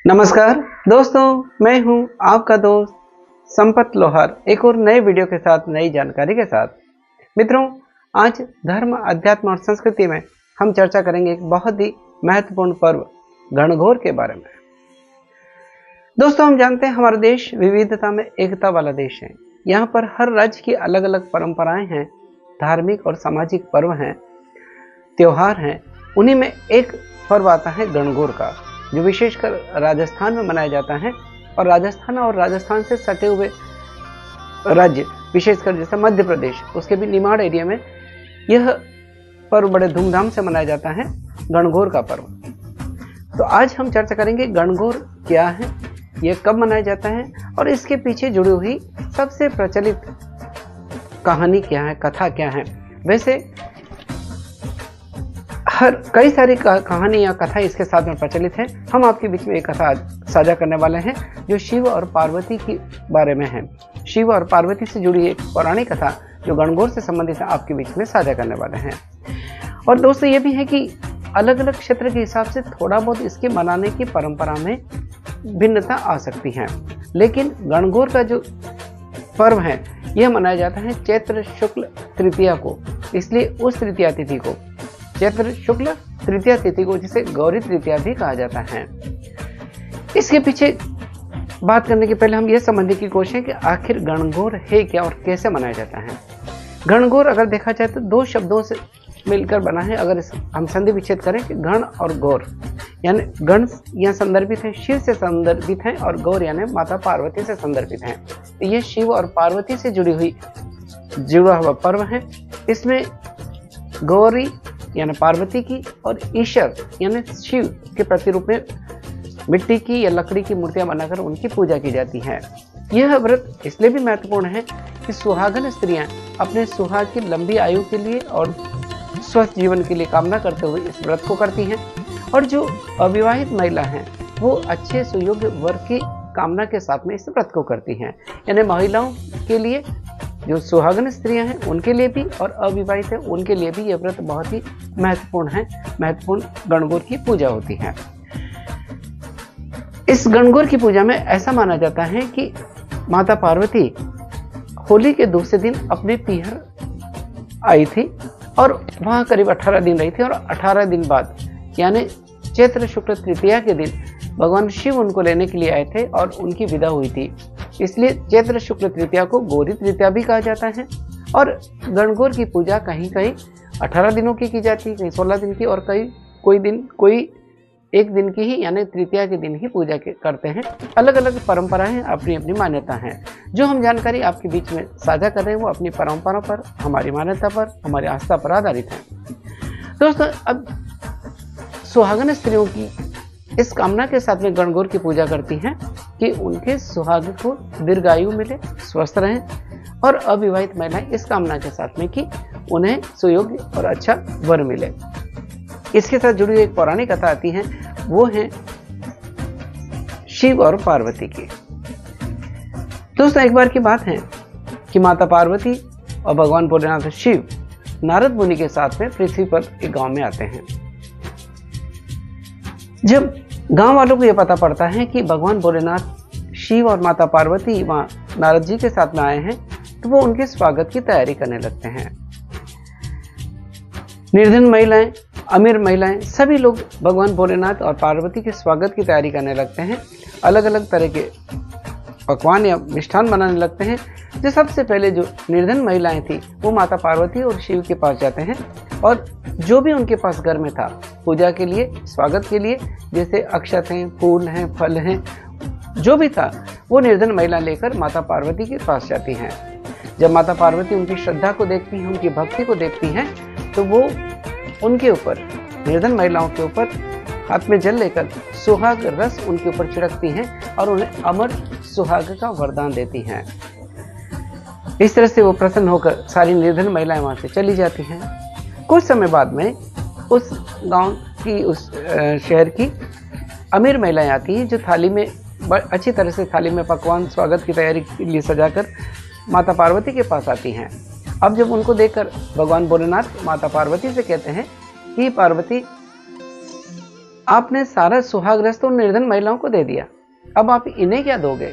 नमस्कार दोस्तों, मैं हूं आपका दोस्त संपत लोहार, एक और नए वीडियो के साथ नई जानकारी के साथ। मित्रों, आज धर्म, अध्यात्म और संस्कृति में हम चर्चा करेंगे एक बहुत ही महत्वपूर्ण पर्व गणगौर के बारे में। दोस्तों, हम जानते हैं हमारा देश विविधता में एकता वाला देश है। यहाँ पर हर राज्य की अलग अलग परंपराएं हैं, धार्मिक और सामाजिक पर्व हैं, त्योहार हैं। उन्हीं में एक पर्व आता है गणगौर का, जो विशेषकर राजस्थान में मनाया जाता है। और राजस्थान से सटे हुए राज्य, विशेषकर जैसे मध्य प्रदेश, उसके भी निमाड़ एरिया में यह पर्व बड़े धूमधाम से मनाया जाता है, गणगौर का पर्व। तो आज हम चर्चा करेंगे गणगौर क्या है, यह कब मनाया जाता है और इसके पीछे जुड़ी हुई सबसे प्रचलित कहानी क्या है, कथा क्या है। वैसे कई सारी कहानी या कथा इसके साथ में प्रचलित है। हम आपके बीच में एक कथा साझा करने वाले हैं जो शिव और पार्वती के बारे में है। शिव और पार्वती से जुड़ी एक पौराणिक कथा जो गणगौर से संबंधित है, आपके बीच में साझा करने वाले हैं। और दोस्तों, ये भी है कि अलग अलग क्षेत्र के हिसाब से थोड़ा बहुत इसके मनाने की परंपरा में भिन्नता आ सकती है, लेकिन गणगौर का जो पर्व है यह मनाया जाता है चैत्र शुक्ल तृतीया को। इसलिए उस तृतीया तिथि को, चैत्र शुक्ल तृतीया तिथि को, जिसे गौरी तृतीया भी कहा जाता है। इसके पीछे बात करने के पहले हम यह समझने की कोशिश है कि आखिर गणगौर है क्या और कैसे मनाया जाता है। गणगौर अगर देखा जाए तो दो शब्दों से मिलकर बना है। अगर हम संधि विच्छेद करें कि गण और गौर, यानी गण यहाँ संदर्भित है, शिव से संदर्भित है, और गौर यानी माता पार्वती से संदर्भित है। तो ये शिव और पार्वती से जुड़ा हुआ पर्व है। इसमें गौरी यानी पार्वती की और ईश्वर यानी शिव के प्रतिरूप में मिट्टी की या लकड़ी की मूर्तियां बनाकर उनकी पूजा की जाती है। यह व्रत इसलिए भी महत्वपूर्ण है कि सुहागन स्त्रियां अपने सुहाग की लंबी आयु के लिए और स्वस्थ जीवन के लिए कामना करते हुए इस व्रत को करती हैं। और जो अविवाहित महिला हैं वो अच्छे सुयोग्य वर की कामना के साथ में इस व्रत को करती हैं। यानी महिलाओं के लिए, जो सुहागन स्त्रियां हैं उनके लिए भी और अविवाहित है उनके लिए भी यह व्रत बहुत ही महत्वपूर्ण है। महत्वपूर्ण गणगौर की पूजा होती है। इस गणगौर की पूजा में ऐसा माना जाता है कि माता पार्वती होली के दूसरे दिन अपने पीहर आई थी और वहां करीब 18 दिन रही थी, और 18 दिन बाद यानी चैत्र शुक्ल तृतीया के दिन भगवान शिव उनको लेने के लिए आए थे और उनकी विदा हुई थी। इसलिए चैत्र शुक्ल तृतीया को गौरी तृतीया भी कहा जाता है। और गणगौर की पूजा कहीं कहीं 18 दिनों की जाती है, कहीं 16 दिन की, और कोई एक दिन की ही यानी तृतीया के दिन ही पूजा करते हैं। अलग अलग परंपराएं हैं, अपनी अपनी मान्यता है। जो हम जानकारी आपके बीच में साझा कर रहे हैं वो अपनी परंपरा पर, हमारी मान्यता पर, हमारी आस्था पर आधारित है। दोस्तों, अब सुहागन स्त्रियों की इस कामना के साथ में गणगौर की पूजा करती हैं कि उनके सुहाग को दीर्घायु मिले, स्वस्थ रहें। और अविवाहित महिलाएं इस कामना के साथ में कि उन्हें सुयोग्य और अच्छा वर मिले। इसके साथ जुड़ी एक पौराणिक कथा आती है, वो है शिव और पार्वती की। दोस्तों, एक बार की बात है कि माता पार्वती और भगवान भोलेनाथ शिव नारद मुनि के साथ में पृथ्वी पर एक गांव में आते हैं। जब गांव वालों को यह पता पड़ता है कि भगवान भोलेनाथ, शिव और माता पार्वती वहां नारद जी के साथ में आए हैं, तो वो उनके स्वागत की तैयारी करने लगते हैं। निर्धन महिलाएं, अमीर महिलाएं, सभी लोग भगवान भोलेनाथ और पार्वती के स्वागत की तैयारी करने लगते हैं। अलग अलग तरह के पकवान या मिष्ठान बनाने लगते हैं। जो सबसे पहले जो निर्धन महिलाएं थी वो माता पार्वती और शिव के पास जाते हैं, और जो भी उनके पास घर में था पूजा के लिए, स्वागत के लिए, जैसे अक्षत हैं, फूल हैं, फल हैं, जो भी था वो निर्धन महिला लेकर माता पार्वती के पास जाती हैं। जब माता पार्वती उनकी श्रद्धा को देखती हैं, उनकी भक्ति को देखती हैं, तो वो उनके ऊपर, निर्धन महिलाओं के ऊपर हाथ में जल लेकर सुहाग रस उनके ऊपर छिड़कती हैं और उन्हें अमर सुहाग का वरदान देती हैं। इस तरह से वो प्रसन्न होकर सारी निर्धन महिलाएं वहां से चली जाती हैं। कुछ समय बाद में उस गांव की, उस शहर की अमीर महिलाएं आती हैं, जो थाली में अच्छी तरह से थाली में पकवान स्वागत की तैयारी के लिए सजाकर माता पार्वती के पास आती हैं। अब जब उनको देखकर भगवान भोलेनाथ माता पार्वती से कहते हैं कि पार्वती, आपने सारा सुहाग रस तो उन निर्धन महिलाओं को दे दिया, अब आप इन्हें क्या दोगे?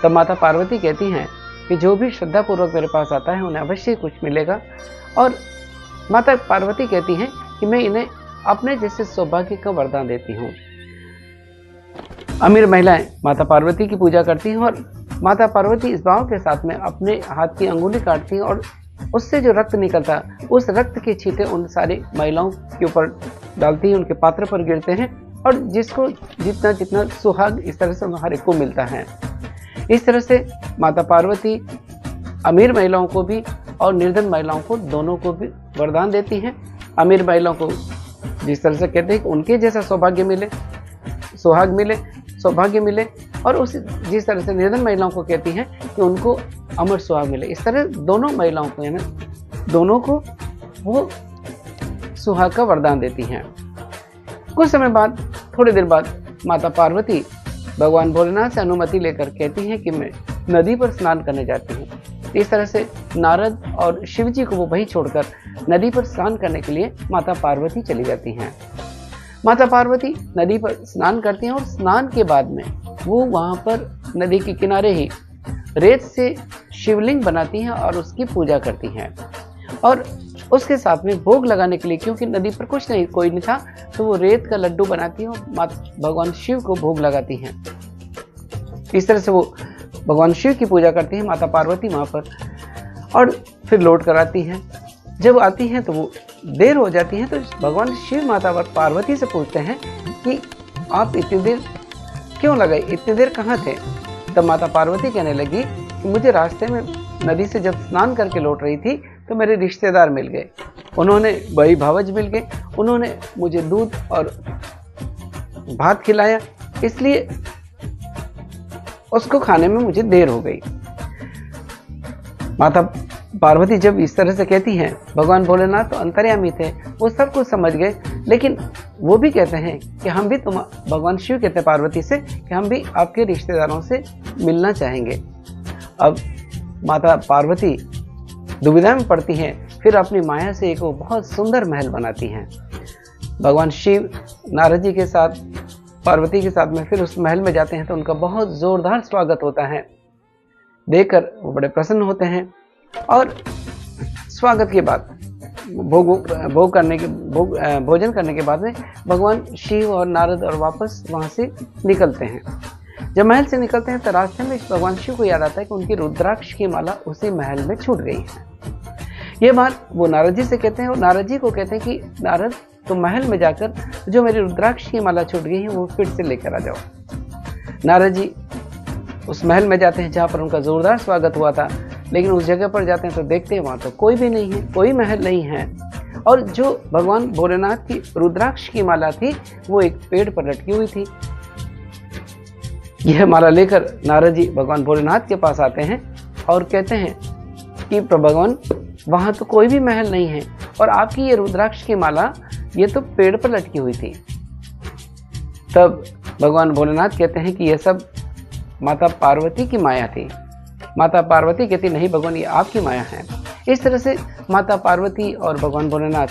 तब माता पार्वती कहती हैं कि जो भी श्रद्धापूर्वक मेरे पास आता है उन्हें अवश्य कुछ मिलेगा। और माता पार्वती कहती हैं कि मैं इन्हें अपने जैसे सौभाग्य का वरदान देती हूँ। अमीर महिलाएं माता पार्वती की पूजा करती हैं और माता पार्वती इस भाव के साथ में अपने हाथ की अंगुली काटती हैं और उससे जो रक्त निकलता, उस रक्त के छींटे उन सारी महिलाओं के ऊपर डालती हैं, उनके पात्र पर गिरते हैं और जिसको जितना जितना सुहाग इस तरह से हर एक को मिलता है। इस तरह से माता पार्वती अमीर महिलाओं को भी और निर्धन महिलाओं को दोनों को भी वरदान देती हैं। अमीर महिलाओं को जिस तरह से कहते हैं कि उनके जैसा सौभाग्य मिले, सुहाग मिले, सौभाग्य मिले, और उस जिस तरह से निर्धन महिलाओं को कहती हैं कि उनको अमर सुहाग मिले। इस तरह दोनों महिलाओं को, यानी दोनों को वो सुहाग का वरदान देती हैं। कुछ समय बाद, थोड़ी देर बाद, माता पार्वती भगवान भोलेनाथ से अनुमति लेकर कहती हैं कि मैं नदी पर स्नान करने जाती हूँ। इस तरह से नारद और शिव जी को वो वहीं छोड़कर नदी पर स्नान करने के लिए माता पार्वती चली जाती हैं। माता पार्वती नदी पर स्नान करती हैं और स्नान के बाद में वो वहाँ पर नदी के किनारे ही रेत से शिवलिंग बनाती हैं और उसकी पूजा करती हैं। और उसके साथ में भोग लगाने के लिए, क्योंकि नदी पर कुछ नहीं, कोई नहीं था, तो वो रेत का लड्डू बनाती हैं और भगवान शिव को भोग लगाती हैं। इस तरह से वो भगवान शिव की पूजा करती हैं माता पार्वती वहाँ पर, और फिर लौट कर आती हैं। जब आती हैं तो वो देर हो जाती है, तो भगवान शिव माता पार्वती से पूछते हैं कि आप इतनी देर क्यों लगाई, इतनी देर कहाँ थे? तब माता पार्वती कहने लगी कि मुझे रास्ते में नदी से जब स्नान करके लौट रही थी तो मेरे रिश्तेदार मिल गए, उन्होंने भाई भावज मिल गए, उन्होंने मुझे दूध और भात खिलाया, इसलिए उसको खाने में मुझे देर हो गई। माता पार्वती जब इस तरह से कहती हैं, भगवान भोलेनाथ तो अंतर्यामी थे, वो सब कुछ समझ गए, लेकिन वो भी कहते हैं कि हम भी भगवान शिव कहते हैं पार्वती से कि हम भी आपके रिश्तेदारों से मिलना चाहेंगे। अब माता पार्वती दुविधा में पड़ती हैं, फिर अपनी माया से एक वो बहुत सुंदर महल बनाती हैं। भगवान शिव नारद जी के साथ, पार्वती के साथ में फिर उस महल में जाते हैं तो उनका बहुत जोरदार स्वागत होता है। देखकर वो बड़े प्रसन्न होते हैं और स्वागत के बाद भोजन करने के बाद में भगवान शिव और नारद और वापस वहाँ से निकलते हैं। जब महल से निकलते हैं तो रास्ते में भगवान शिव को याद आता है कि उनकी रुद्राक्ष की माला उसी महल में छूट गई है। ये बात वो नारद जी से कहते हैं और नारद जी को कहते हैं कि नारद, तो महल में जाकर जो मेरी रुद्राक्ष की माला छूट गई है वो फिर से लेकर आ जाओ। नारद जी उस महल में जाते हैं जहाँ पर उनका जोरदार स्वागत हुआ था, लेकिन उस जगह पर जाते हैं तो देखते हैं वहाँ तो कोई भी नहीं है, कोई महल नहीं है, और जो भगवान भोलेनाथ की रुद्राक्ष की माला थी वो एक पेड़ पर लटकी हुई थी। यह माला लेकर नारद जी भगवान भोलेनाथ के पास आते हैं और कहते हैं कि भगवान, वहाँ तो कोई भी महल नहीं है और आपकी ये रुद्राक्ष की माला ये तो पेड़ पर लटकी हुई थी। तब भगवान भोलेनाथ कहते हैं कि यह सब माता पार्वती की माया थी। माता पार्वती कहती, नहीं भगवान, ये आपकी माया है। इस तरह से माता पार्वती और भगवान भोलेनाथ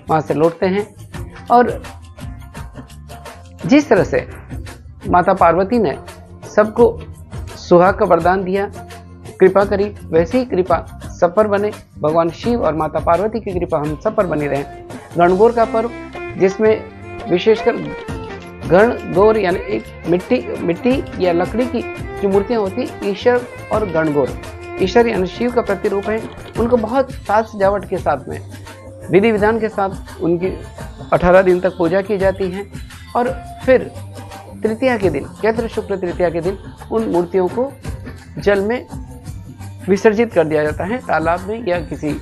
वहाँ से लौटते हैं और जिस तरह से माता पार्वती ने सबको सुहाग का वरदान दिया, कृपा करी, वैसी ही कृपा सब पर बने। भगवान शिव और माता पार्वती की कृपा हम सब पर बनी रहे। गणगौर का पर्व, जिसमें विशेषकर गणगौर यानी एक मिट्टी या लकड़ी की जो मूर्तियाँ होती, ईश्वर और गणगौर, ईश्वर यानी शिव का प्रतिरूप है, उनको बहुत साज सजावट के साथ में, विधि विधान के साथ उनकी 18 दिन तक पूजा की जाती है। और फिर तृतीया के दिन, चैत्र शुक्ल तृतीया के दिन, उन मूर्तियों को जल में विसर्जित कर दिया जाता है, तालाब में या किसी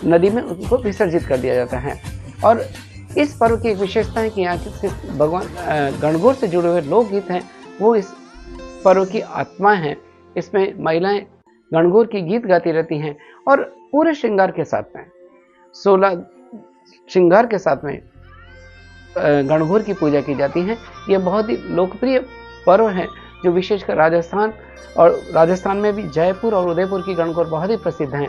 नदी में उनको विसर्जित कर दिया जाता है। और इस पर्व की एक विशेषता है कि यहाँ के भगवान गणगौर से जुड़े हुए लोकगीत हैं, वो इस पर्व की आत्मा हैं। इसमें महिलाएं गणगौर की गीत गाती रहती हैं और पूरे श्रृंगार के साथ में, 16 श्रृंगार के साथ में गणगौर की पूजा की जाती है। ये बहुत ही लोकप्रिय पर्व है जो विशेषकर राजस्थान में भी जयपुर और उदयपुर की गणगौर बहुत ही प्रसिद्ध हैं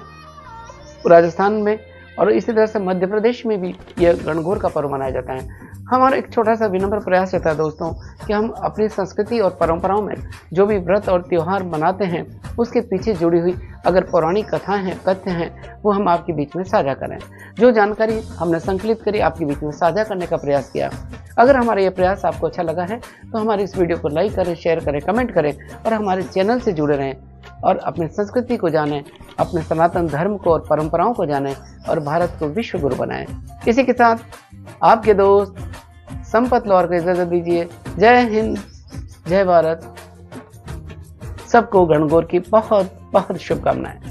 राजस्थान में, और इसी तरह से मध्य प्रदेश में भी यह गणगौर का पर्व मनाया जाता है। हमारा एक छोटा सा विनम्र प्रयास रहता है दोस्तों कि हम अपनी संस्कृति और परंपराओं में जो भी व्रत और त्योहार मनाते हैं उसके पीछे जुड़ी हुई अगर पौराणिक कथाएं हैं, तथ्य हैं, वो हम आपके बीच में साझा करें। जो जानकारी हमने संकलित करी आपके बीच में साझा करने का प्रयास किया। अगर हमारा ये प्रयास आपको अच्छा लगा है तो हमारे इस वीडियो को लाइक करें, शेयर करें, कमेंट करें और हमारे चैनल से जुड़े रहें और अपनी संस्कृति को जानें, अपने सनातन धर्म को और परंपराओं को जानें और भारत को विश्व गुरु बनाएं। इसी के साथ आपके दोस्त संपत लौर को इजाजत दीजिए। जय हिंद, जय भारत। सबको गणगौर की बहुत बहुत शुभकामनाएं।